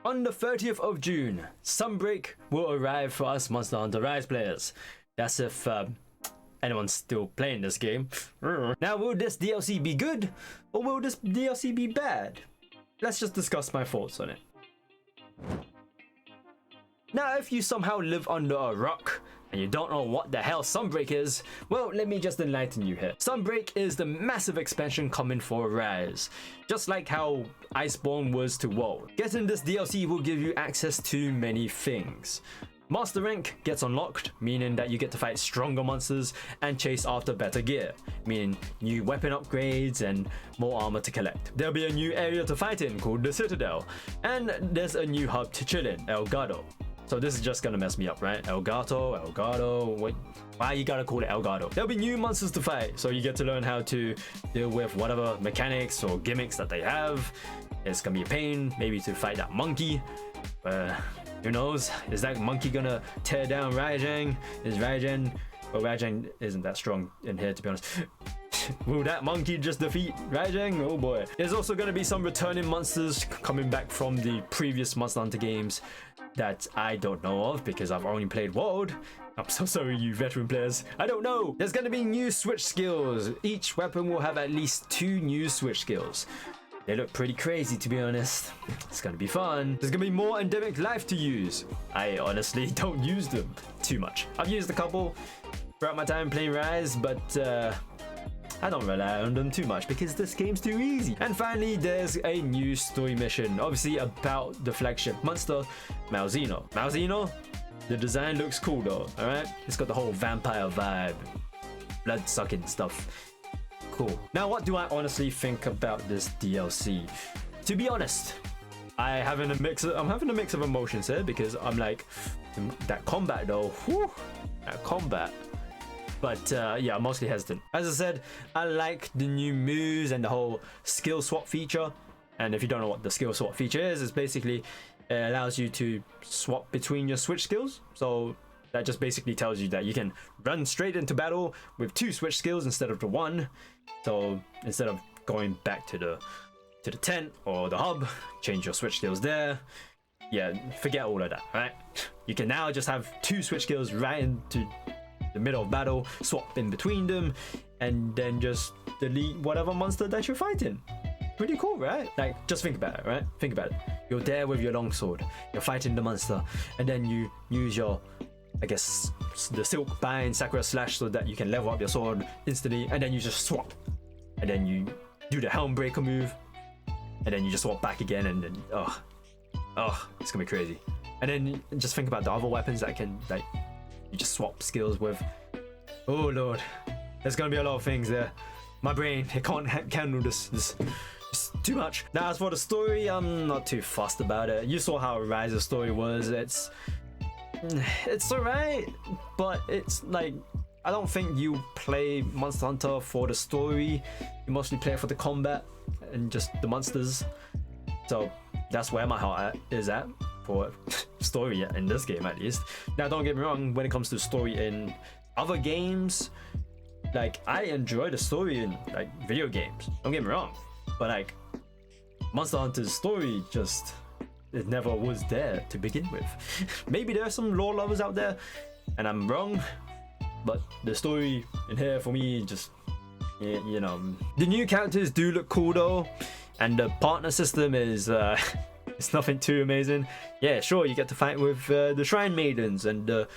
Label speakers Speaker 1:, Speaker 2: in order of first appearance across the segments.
Speaker 1: On the 30th of June, Sunbreak will arrive for us Monster Hunter Rise players. That's if anyone's still playing this game. Now, will this DLC be good or will this DLC be bad? Let's just discuss my thoughts on it. Now, if you somehow live under a rock and you don't know what the hell Sunbreak is, well, let me just enlighten you here. Sunbreak is the massive expansion coming for Rise, just like how Iceborne was to WoW. Getting this DLC will give you access to many things. Master rank gets unlocked, meaning that you get to fight stronger monsters and chase after better gear, meaning new weapon upgrades and more armor to collect. There'll be a new area to fight in called the Citadel, and there's a new hub to chill in, Elgato. So this is just gonna mess me up, right? Elgato, wait, why you gotta call it Elgato? There'll be new monsters to fight, so you get to learn how to deal with whatever mechanics or gimmicks that they have. It's gonna be a pain, maybe to fight that monkey. Who knows? Is that monkey gonna tear down Raijang? Is Raijang... Well, Raijang isn't that strong in here, to be honest. Will that monkey just defeat Raijang? Oh boy. There's also gonna be some returning monsters coming back from the previous Monster Hunter games that I don't know of because I've only played World. I'm so sorry, you veteran players. I don't know. There's gonna be new switch skills. Each weapon will have at least 2 new switch skills. They look pretty crazy, to be honest. It's gonna be fun. There's gonna be more endemic life to use. I honestly don't use them too much. I've used a couple throughout my time playing Rise, but I don't rely on them too much because this game's too easy. And finally, there's a new story mission, obviously about the flagship monster, Malzeno. Malzeno, the design looks cool though, alright? It's got the whole vampire vibe, blood-sucking stuff. Cool. Now, what do I honestly think about this DLC? To be honest, I'm having a mix of emotions here because I'm like, that combat though, whew, that combat. But yeah, I'm mostly hesitant. As I said, I like the new moves and the whole skill swap feature. And if you don't know what the skill swap feature is, it's basically it allows you to swap between your switch skills. So that just basically tells you that you can run straight into battle with 2 switch skills instead of the 1. So instead of going back to the tent or the hub, change your switch skills there. Yeah, forget all of that, right? You can now just have 2 switch skills right into the middle of battle, swap in between them, and then just delete whatever monster that you're fighting. Pretty cool, right? Like, just think about it, right? Think about it. You're there with your longsword, you're fighting the monster, and then you use your, I guess, the Silk Bind, Sakura Slash, so that you can level up your sword instantly, and then you just swap. And then you do the Helm Breaker move, and then you just swap back again, and then, oh, it's gonna be crazy. And then just think about the other weapons that can, like, you just swap skills with. Oh lord, there's gonna be a lot of things there. My brain, it can't handle this. It's too much. Now, as for the story, I'm not too fussed about it. You saw how Rise's story was. It's alright, but it's like, I don't think you play Monster Hunter for the story. You mostly play for the combat and just the monsters. So that's where my heart is at for story in this game, at least. Now, don't get me wrong, when it comes to story in other games, like, I enjoy the story in like video games, don't get me wrong, but like Monster Hunter's story just, it never was there to begin with. Maybe there are some lore lovers out there and I'm wrong, but the story in here for me just, you know. The new characters do look cool though, and the partner system is it's nothing too amazing. Yeah, sure, you get to fight with the Shrine Maidens and the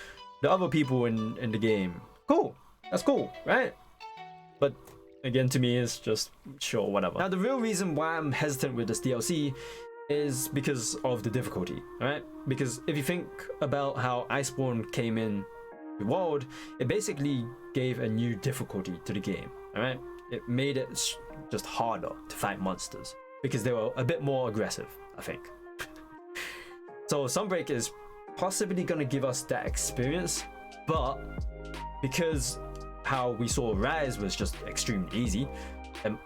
Speaker 1: other people in the game. Cool, that's cool, right? But again, to me, it's just, sure, whatever. Now, the real reason why I'm hesitant with this DLC is because of the difficulty, right? Because if you think about how Iceborne came in the world, it basically gave a new difficulty to the game, alright? It made it just harder to fight monsters because they were a bit more aggressive, I think. So Sunbreak is possibly going to give us that experience, but because how we saw Rise was just extremely easy, and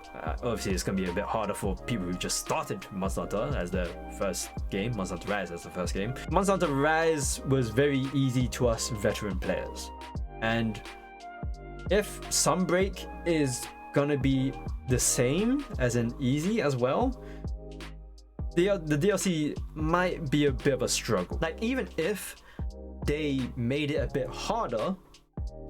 Speaker 1: obviously it's going to be a bit harder for people who just started Monster Hunter as their first game, Monster Hunter Rise as the first game. Monster Hunter Rise was very easy to us veteran players, and if Sunbreak is gonna be the same as an easy as well, the DLC might be a bit of a struggle. Like, even if they made it a bit harder,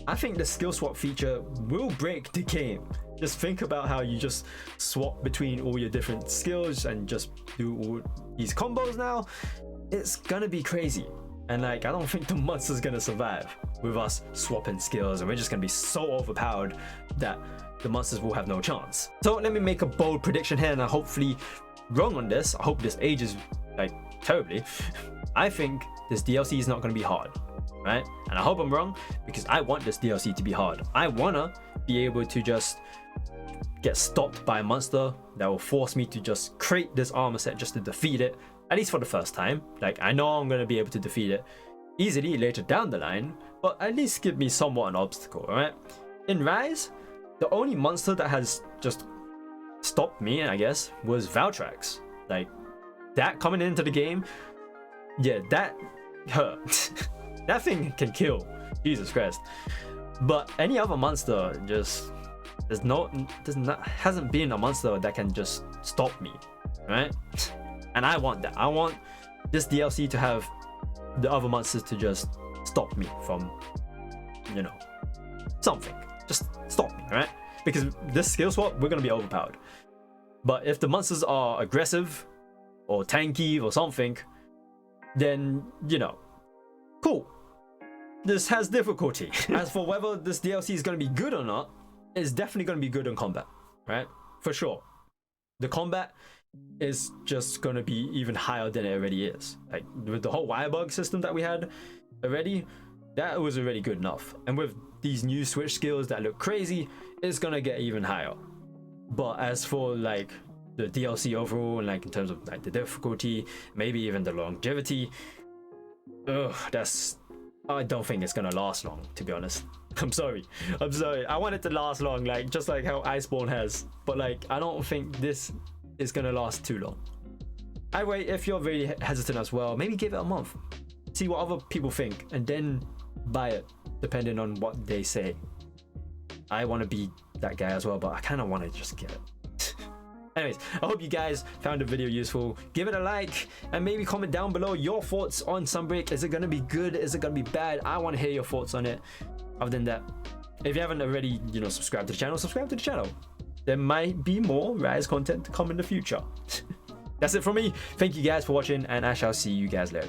Speaker 1: I think the skill swap feature will break the game. Just think about how you just swap between all your different skills and just do all these combos now. It's gonna be crazy. And like, I don't think the monster's gonna survive with us swapping skills, and we're just gonna be so overpowered that the monsters will have no chance. So let me make a bold prediction here, and I'm hopefully wrong on this. I hope this ages like terribly. I think this DLC is not gonna be hard, right? And I hope I'm wrong, because I want this DLC to be hard. I wanna be able to just get stopped by a monster that will force me to just create this armor set just to defeat it, at least for the first time. Like, I know I'm gonna be able to defeat it easily later down the line, but at least give me somewhat an obstacle, right? In Rise, the only monster that has just stopped me, I guess, was Valtrax. Like, that coming into the game, yeah, that hurt. That thing can kill, Jesus Christ. But any other monster, just hasn't been a monster that can just stop me, right? And I want that. I want this DLC to have the other monsters to just stop me from, you know, something. Just stop me, right? Because this skill swap, we're gonna be overpowered. But if the monsters are aggressive or tanky or something, then, you know, cool. This has difficulty. As for whether this DLC is gonna be good or not, it's definitely gonna be good in combat, right? For sure. The combat is just gonna be even higher than it already is. Like, with the whole wire bug system that we had already, that was already good enough. And with these new switch skills that look crazy, it's gonna get even higher. But as for like the DLC overall, and like in terms of like the difficulty, maybe even the longevity, I don't think it's gonna last long, to be honest. I'm sorry. I want it to last long, like just like how Iceborne has, but like I don't think this is gonna last too long. Anyway, if you're really hesitant as well, maybe give it a month, see what other people think, and then buy it depending on what they say. I want to be that guy as well, but I kind of want to just get it. Anyways, I hope you guys found the video useful. Give it a like, and maybe comment down below your thoughts on Sunbreak. Is it going to be good? Is it going to be bad? I want to hear your thoughts on it. Other than that, if you haven't already, you know, subscribe to the channel, subscribe to the channel. There might be more Rise content to come in the future. That's it from me. Thank you guys for watching, and I shall see you guys later.